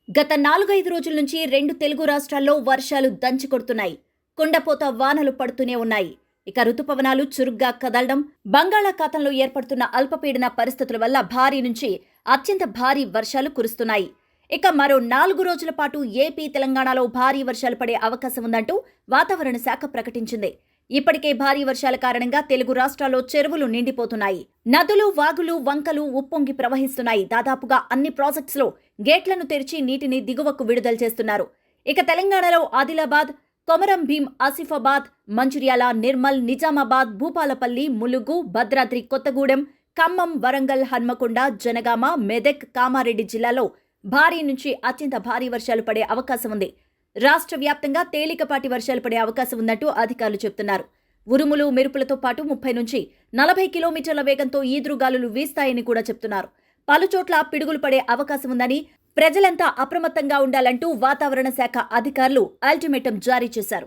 గత 4-5 రోజుల నుంచి 2 తెలుగు రాష్ట్రాల్లో వర్షాలు దంచికొడుతున్నాయి. కుండపోత వానలు పడుతూనే ఉన్నాయి. ఇక రుతుపవనాలు చురుగ్గా కదలడం, బంగాళాఖాతంలో ఏర్పడుతున్న అల్పపీడన పరిస్థితుల వల్ల భారీ నుంచి అత్యంత భారీ వర్షాలు కురుస్తున్నాయి. ఇక మరో 4 రోజుల పాటు ఏపీ, తెలంగాణలో భారీ వర్షాలు పడే అవకాశం ఉందంటూ వాతావరణ శాఖ ప్రకటించింది. ఇప్పటికే భారీ వర్షాల కారణంగా తెలుగు రాష్ట్రాల్లో చెరువులు నిండిపోతున్నాయి. నదులు, వాగులు, వంకలు ఉప్పొంగి ప్రవహిస్తున్నాయి. దాదాపుగా అన్ని ప్రాజెక్ట్స్లో గేట్లను తెరిచి నీటిని దిగువకు విడుదల చేస్తున్నారు. ఇక తెలంగాణలో ఆదిలాబాద్, కొమరం భీం, ఆసిఫాబాద్, మంచిర్యాల, నిర్మల్, నిజామాబాద్, భూపాలపల్లి, ములుగు, భద్రాద్రి కొత్తగూడెం, ఖమ్మం, వరంగల్, హన్మకొండ, జనగామ, మెదక్, కామారెడ్డి జిల్లాలో భారీ నుంచి అత్యంత భారీ వర్షాలు పడే అవకాశం ఉంది. రాష్ట్ర వ్యాప్తంగా తేలికపాటి వర్షాలు పడే అవకాశం ఉందంటూ అధికారులు చెబుతున్నారు. ఉరుములు, మెరుపులతో పాటు 30 నుంచి 40 కిలోమీటర్ల వేగంతో ఈదురుగాలులు వీస్తాయని కూడా చెబుతున్నారు. పలుచోట్ల పిడుగులు పడే అవకాశం ఉందని, ప్రజలంతా అప్రమత్తంగా ఉండాలంటూ వాతావరణ శాఖ అధికారులు అల్టిమేటం జారీ చేశారు.